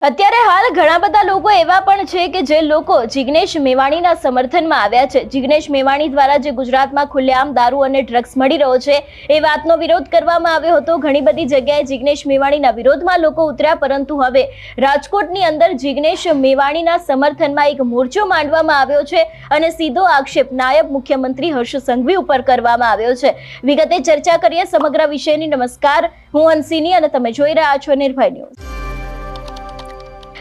અત્યારે હાલ ઘણા બધા લોકો એવા પણ છે કે જે લોકો જિગ્નેશ મેવાણીના સમર્થનમાં આવ્યા છે। જિગ્નેશ મેવાણી દ્વારા જે ગુજરાતમાં ખુલ્લેઆમ દારૂ અને ડ્રગ્સ મળી રહ્યો છે એ વાતનો વિરોધ કરવામાં આવ્યો હતો। ઘણી બધી જગ્યાએ જિગ્નેશ મેવાણીના વિરોધમાં લોકો ઉતર્યા, પરંતુ હવે રાજકોટની અંદર જિગ્નેશ મેવાણીના સમર્થનમાં એક મોરચો માંડવામાં આવ્યો છે અને સીધો આક્ષેપ નાયબ મુખ્યમંત્રી હર્ષ સંઘવી ઉપર કરવામાં આવ્યો છે। વિગતે ચર્ચા કરીએ સમગ્ર વિષયની। નમસ્કાર, હું હંસિની અને તમે જોઈ રહ્યા છો નિર્ભય ન્યૂઝ।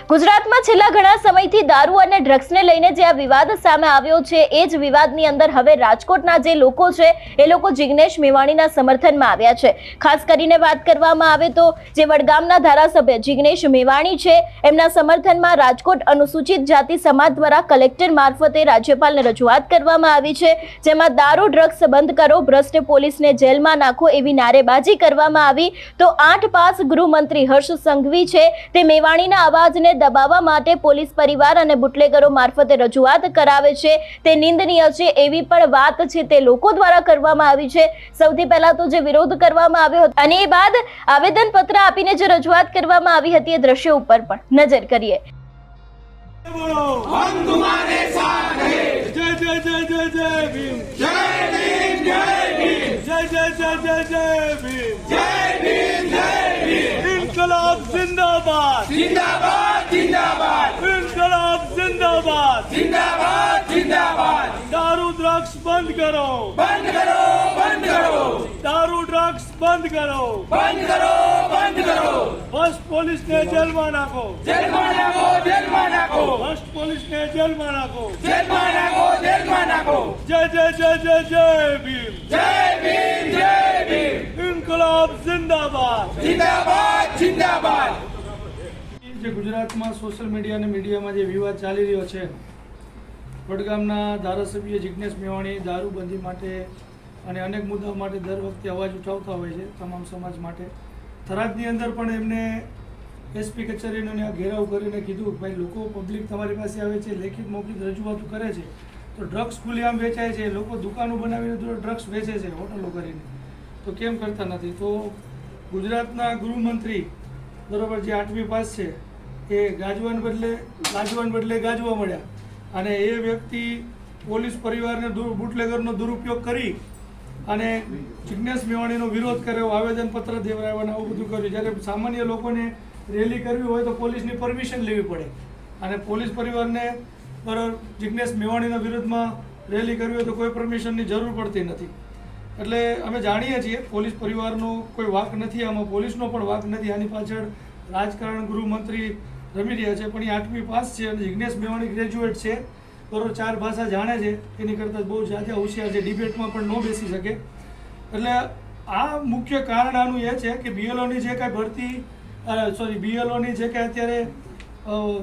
ગુજરાતમાં છેલ્લા ઘણા સમયથી દારૂ અને ડ્રગ્સને લઈને જે આ વિવાદ સામે આવ્યો છે એ જ વિવાદની અંદર હવે રાજકોટના જે લોકો છે એ લોકો જિગ્નેશ મેવાણીના સમર્થનમાં આવ્યા છે। ખાસ કરીને વાત કરવામાં આવે તો જે વડગામના ધારાસભ્ય જિગ્નેશ મેવાણી છે એમના સમર્થનમાં રાજકોટ અનુસૂચિત જાતિ સમાજ દ્વારા કલેક્ટર મારફતે રાજ્યપાલને રજૂઆત કરવામાં આવી છે, જેમાં દારૂ ડ્રગ્સ બંધ કરો, ભ્રષ્ટ પોલીસને જેલમાં નાખો એવી નારેબાજી કરવામાં આવી। તો 8 પાસ ગૃહમંત્રી હર્ષ સંઘવી છે તે મેવાણીના અવાજને દબાવવા માટે પોલીસ પરિવાર અને બુટલેગરો મારફતે રજૂઆત કરાવે છે તે નિંદનીય છે એવી પણ વાત છે તે લોકો દ્વારા કરવામાં આવી છે। સૌથી પહેલા તો જે વિરોધ કરવામાં આવ્યો હતો અને એ બાદ આવેદન પત્ર આપીને જે રજૂઆત કરવામાં આવી હતી એ દ્રશ્યો ઉપર પણ નજર કરીએ। हम तुम्हारे साथ हैं। जय जय जय जय जय भीम, जय भीम जय भीम, जय जय जय जय जय भीम, जय भीम जय भीम। इनकलाब जिंदाबाद, जिंदाबाद जिंदाबाद, इनकलाब जिंदाबाद, जिंदाबाद जिंदाबाद। दारू ड्रग्स बंद करो, बंद करो, बंद करो। दारू ड्रग्स बंद करो, बंद करो, बंद करो। बस पुलिस ने जेल में नाखो, जेल में नाखो, जेल में नाखो। बस पुलिस ने जेल में नाखो, जेल में नाखो, जेल में नाखो। जय जय जय जय जय भीम, जय भीम जय भीम। इनकलाब जिंदाबाद, जिंदाबाद जिंदाबाद। જે ગુજરાતમાં સોશિયલ મીડિયા અને મીડિયામાં જે વિવાદ ચાલી રહ્યો છે, વડગામના ધારાસભ્ય જિગ્નેશ મેવાણી દારૂબંધી માટે અને અનેક મુદ્દાઓ માટે દર વખતે અવાજ ઉઠાવતા હોય છે તમામ સમાજ માટે। થરાદની અંદર પણ એમને એસપી કચેરીનો ઘેરાવ કરીને કીધું કે ભાઈ લોકો પબ્લિક તમારી પાસે આવે છે, લેખિત મૌખિક રજૂઆતો કરે છે તો ડ્રગ્સ ખુલ્લેઆમ વેચાય છે, લોકો દુકાનો બનાવીને ડ્રગ્સ વેચે છે હોટલો કરીને, તો કેમ કરતા નથી? તો ગુજરાતના ગૃહમંત્રી બરાબર જે 8મી પાસ છે એ ગાજવાને બદલે ગાજવા મળ્યા અને એ વ્યક્તિ પોલીસ પરિવારને બુટલેગરનો દુરુપયોગ કરી અને જિગ્નેશ મેવાણીનો વિરોધ કર્યો, આવેદનપત્ર દેવરાવ્યા અને આવું બધું કર્યું। જ્યારે સામાન્ય લોકોને રેલી કરવી હોય તો પોલીસની પરમિશન લેવી પડે અને પોલીસ પરિવારને બરાબર જિગ્નેશ મેવાણીના વિરુદ્ધમાં રેલી કરવી હોય તો કોઈ પરમિશનની જરૂર પડતી નથી। એટલે અમે જાણીએ છીએ પોલીસ પરિવારનો કોઈ વાંક નથી, આમાં પોલીસનો પણ વાંક નથી, આની પાછળ રાજકારણ ગૃહમંત્રી રમી રહ્યા છે। પણ એ 8મી પાસ છે અને જિગ્નેશ મેવાણી ગ્રેજ્યુએટ છે, બરોબર 4 ભાષા જાણે છે, એની કરતાં બહુ જ્યાદા હોશિયાર છે, ડિબેટમાં પણ ન બેસી શકે। એટલે આ મુખ્ય કારણ આનું એ છે કે બીએલઓની જે કાંઈ ભરતી બીએલઓની જે કાંઈ અત્યારે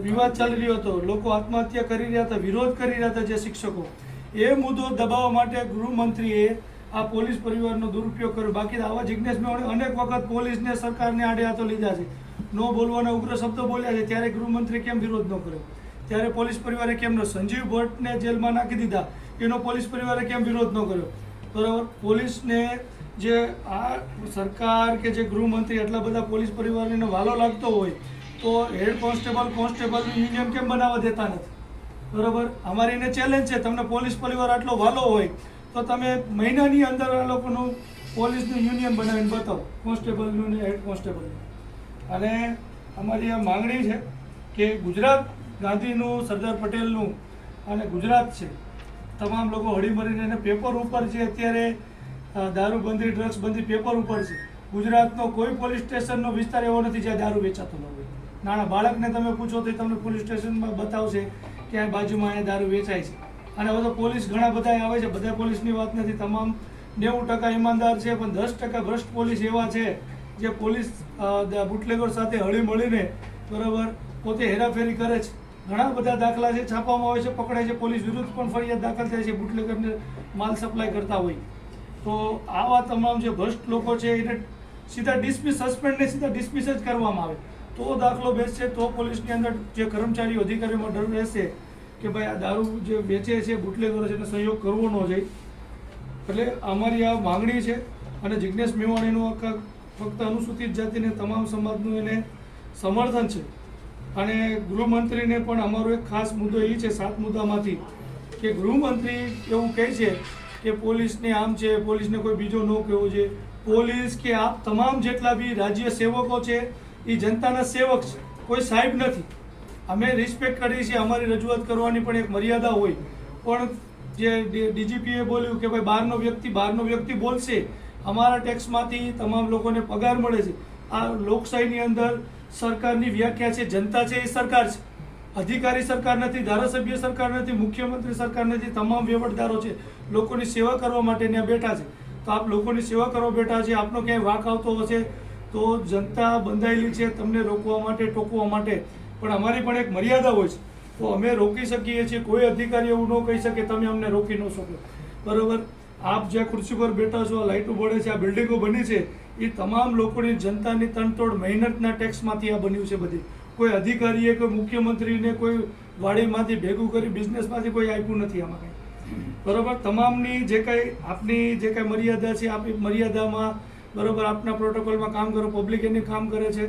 વિવાદ ચાલી રહ્યો હતો, લોકો આત્મહત્યા કરી રહ્યા હતા, વિરોધ કરી રહ્યા હતા જે શિક્ષકો, એ મુદ્દો દબાવવા માટે ગૃહમંત્રીએ આ પોલીસ પરિવારનો દુરુપયોગ કર્યો। બાકી આવા જિગ્નેશ મેવાણી અનેક વખત પોલીસને સરકારને આડે હાથો લીધા છે, નો બોલવાના ઉગ્ર શબ્દો બોલ્યા છે, ત્યારે ગૃહમંત્રી કેમ વિરોધ ન કર્યો? ત્યારે પોલીસ પરિવારે કેમ ન? સંજીવ ભટ્ટને જેલમાં નાખી દીધા, એનો પોલીસ પરિવારે કેમ વિરોધ ન કર્યો? બરાબર, પોલીસને જે આ સરકાર કે જે ગૃહમંત્રી એટલા બધા પોલીસ પરિવારને વાલો લાગતો હોય તો હેડ કોન્સ્ટેબલનું યુનિયન કેમ બનાવવા દેતા નથી? બરાબર, અમારી એને ચેલેન્જ છે, તમને પોલીસ પરિવાર આટલો વાલો હોય તો તમે મહિનાની અંદર આ લોકોનું પોલીસનું યુનિયન બનાવીને બતાવો, કોન્સ્ટેબલનું ને હેડ કોન્સ્ટેબલનું। અને અમારી આ માંગણી છે કે ગુજરાત ગાંધીનું, સરદાર પટેલનું અને ગુજરાત છે, તમામ લોકો હળીમળીને એને પેપર ઉપર છે અત્યારે દારૂબંધી ડ્રગ્સબંધી પેપર ઉપર છે। ગુજરાતનો કોઈ પોલીસ સ્ટેશનનો વિસ્તાર એવો નથી જ્યાં દારૂ વેચાતો ન હોય। નાના બાળકને તમે પૂછો તો તમને પોલીસ સ્ટેશનમાં બતાવશે કે આ બાજુમાં અહીંયા દારૂ વેચાય છે। અને હવે તો પોલીસ ઘણા બધા આવે છે, બધા પોલીસની વાત નથી, તમામ 90% ઈમાનદાર છે, પણ 10% ભ્રષ્ટ પોલીસ એવા છે જે પોલીસ બુટલેગર સાથે હળી મળીને બરાબર પોતે હેરાફેરી કરે છે। ઘણા બધા દાખલા છે, છાપવામાં આવે છે, પકડાય છે, પોલીસ વિરુદ્ધ પણ ફરિયાદ દાખલ થાય છે, બુટલેગરને માલ સપ્લાય કરતા હોય। તો આવા તમામ જે ભ્રષ્ટ લોકો છે એને સીધા ડિસમિસ, સસ્પેન્ડને સીધા ડિસમિસ જ કરવામાં આવે તો દાખલો બેસશે, તો પોલીસની અંદર જે કર્મચારીઓ અધિકારીઓમાં ડર રહેશે કે ભાઈ આ દારૂ જે વેચે છે બુટલેગરો છે એને સહયોગ કરવો ન જોઈએ। એટલે અમારી આ માંગણી છે અને જિગ્નેશ મેવાણીનું ફક્ત અનુસૂચિત જાતિને તમામ સમાજનું એને સમર્થન છે। અને ગૃહમંત્રીને પણ અમારો એક ખાસ મુદ્દો એ છે 7 મુદ્દામાંથી કે ગૃહમંત્રી એવું કહે છે કે પોલીસને આમ છે, પોલીસને કોઈ બીજો ન કહેવો છે. પોલીસ કે આપ તમામ જેટલા બી રાજ્ય સેવકો છે એ જનતાના સેવક છે, કોઈ સાહેબ નથી. અમે રિસ્પેક્ટ કરીએ છીએ, અમારી રજૂઆત કરવાની પણ એક મર્યાદા હોય. પણ જે ડીજીપીએ બોલ્યું કે ભાઈ બહારનો વ્યક્તિ બોલશે, અમારા ટેક્સમાંથી તમામ લોકોને પગાર મળે છે. આ લોકશાહીની અંદર સરકારની વ્યાખ્યા છે, જનતા છે એ સરકાર છે, અધિકારી સરકાર નથી, ધારાસભ્ય સરકાર નથી, મુખ્યમંત્રી સરકાર નથી. તમામ વહીવટદારો છે, લોકોની સેવા કરવા માટે ત્યાં બેઠા છે. તો આપ લોકોની સેવા કરવા બેઠા છે, આપનો ક્યાંય વાંક આવતો હશે તો જનતા બંધાયેલી છે તમને રોકવા માટે, ટોકવા માટે. પણ અમારી પણ એક મર્યાદા હોય છે, તો અમે રોકી શકીએ છીએ. કોઈ અધિકારી એવું ન કહી શકે તમે અમને રોકી ન શકો. બરાબર? આપ જ્યાં ખુરશી પર બેઠા છો, આ લાઇટો બળે છે, આ બિલ્ડિંગો બની છે, એ તમામ લોકોની જનતાની તનતોડ મહેનતના ટેક્સમાંથી આ બન્યું છે બધી. કોઈ અધિકારીએ, કોઈ મુખ્યમંત્રીને, કોઈ વાડીમાંથી ભેગું કરી બિઝનેસમાંથી કોઈ આપ્યું નથી આમાં કંઈ. બરાબર? તમામની જે કંઈ આપની જે કંઈ મર્યાદા છે, આપણી મર્યાદામાં બરાબર આપના પ્રોટોકોલમાં કામ કરો, પબ્લિક એની કામ કરે છે.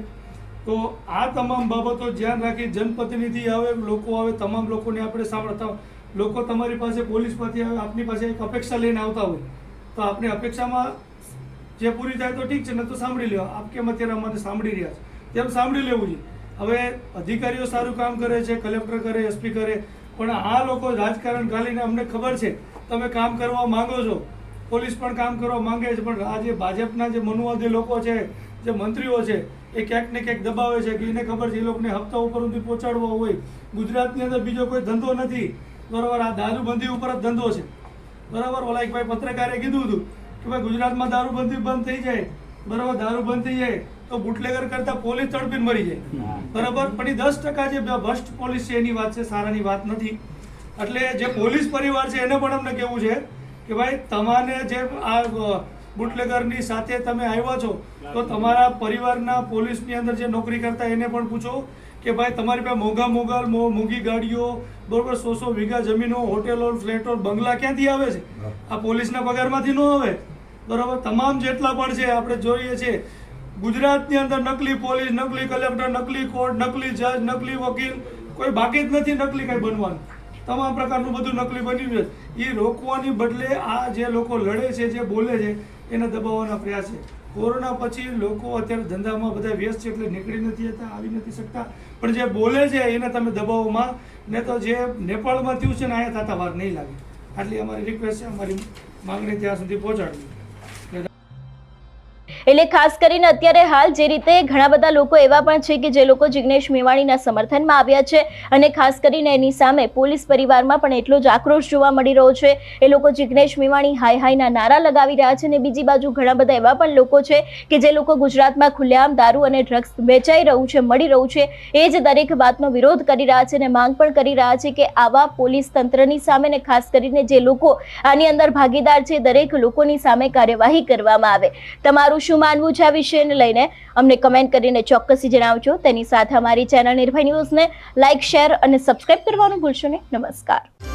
તો આ તમામ બાબતો ધ્યાન રાખી જનપ્રતિનિધિ આવે, લોકો આવે, તમામ લોકોને આપણે સાંભળતા. લોકો તમારી પાસે પોલીસમાંથી આવે, આપની પાસે એક અપેક્ષા લઈને આવતા હોય, તો આપણી અપેક્ષામાં જે પૂરી થાય તો ઠીક છે, ને તો સાંભળી લેવા. આપ કેમ અત્યારે અમારે સાંભળી રહ્યા છે તેમ સાંભળી લેવું છે. હવે અધિકારીઓ સારું કામ કરે છે, કલેક્ટર કરે, એસપી કરે, પણ આ લોકો રાજકારણ ગાલીને અમને ખબર છે તમે કામ કરવા માંગો છો, પોલીસ પણ કામ કરવા માંગે છે, પણ આ જે ભાજપના જે મનુવાદી લોકો છે, જે મંત્રીઓ છે, એ ક્યાંક ને ક્યાંક દબાવે છે કે એને ખબર છે એ લોકોને હપ્તા ઉપર સુધી પહોંચાડવા હોય. ગુજરાતની અંદર બીજો કોઈ ધંધો નથી. બરાબર? આ દારૂબંધી ઉપર જ ધંધો છે. બરાબર? ઓલા એક ભાઈ પત્રકારે કીધું હતું કે ભાઈ ગુજરાતમાં દારૂબંધી બંધ થઈ જાય, બરાબર, દારૂ બંધ થઈ જાય તો બુટલેગર કરતા પોલીસ તડપીને મરી જાય. બરાબર? પણ એ 10% જે ભ્રષ્ટ પોલીસ છે એની વાત છે, સારાની વાત નથી. એટલે જે પોલીસ પરિવાર છે એને પણ અમને કહેવું છે કે ભાઈ તમારે જે આ બુટલેગરની સાથે તમે આવ્યા છો તો તમારા પરિવારના પોલીસની અંદર જે નોકરી કરતા એને પણ પૂછો કે ભાઈ તમારી પાસે મોંઘી ગાડીઓ, બરોબર, 100 વીઘા જમીનો, હોટેલો, ફ્લેટો, બંગલા ક્યાંથી આવે છે? આ પોલીસના પગારમાંથી ન આવે. બરાબર? તમામ જેટલા પણ છે આપણે જોઈએ છે ગુજરાતની અંદર નકલી પોલીસ, નકલી કલેક્ટર, નકલી કોર્ટ, નકલી જજ, નકલી વકીલ, કોઈ બાકી જ નથી નકલી કંઈ બનવાનું. તમામ પ્રકારનું બધું નકલી બન્યું છે. એ રોકવાની બદલે આ જે લોકો લડે છે, જે બોલે છે, એને દબાવવાના પ્રયાસ છે. કોરોના પછી લોકો અત્યારે ધંધામાં બધા વ્યસ્ત છે એટલે નીકળી નથી જતા, આવી નથી શકતા, પણ જે બોલે છે એને તમે દબાવવામાં, ને તો જે નેપાળમાં થયું છે ને અહીંયા થતા વાર નહીં લાગે. આટલી અમારી રિક્વેસ્ટ છે, અમારી માંગણી ત્યાં સુધી પહોંચાડવી. એટલે ખાસ કરીને અત્યારે હાલ જે રીતે ઘણા બધા લોકો એવા પણ છે કે જે લોકો જિગ્નેશ મેવાણીના સમર્થનમાં આવ્યા છે અને ખાસ કરીને એની સામે પોલીસ પરિવારમાં પણ એટલો જ આક્રોશ જોવા મળી રહ્યો છે. એ લોકો જિગ્નેશ મેવાણી હાય હાયના નારા લગાવી રહ્યા છે અને બીજી બાજુ ઘણા બધા એવા પણ લોકો છે કે જે લોકો ગુજરાતમાં ખુલ્લેઆમ દારૂ અને ડ્રગ્સ વેચાઈ રહ્યું છે, મળી રહ્યું છે, એ જ દરેક વાતનો વિરોધ કરી રહ્યા છે અને માંગ પણ કરી રહ્યા છે કે આવા પોલીસ તંત્રની સામે ને ખાસ કરીને જે લોકો આની અંદર ભાગીદાર છે દરેક લોકોની સામે કાર્યવાહી કરવામાં આવે. તમારું શું માનવું છે આ વિષયને લઈને અમને કમેન્ટ કરીને ચોક્કસથી જણાવજો. તેની સાથે અમારી ચેનલ નિર્ભય ન્યૂઝને લાઇક, શેર અને સબસ્ક્રાઇબ કરવાનું ભૂલશો નહીં. નમસ્કાર.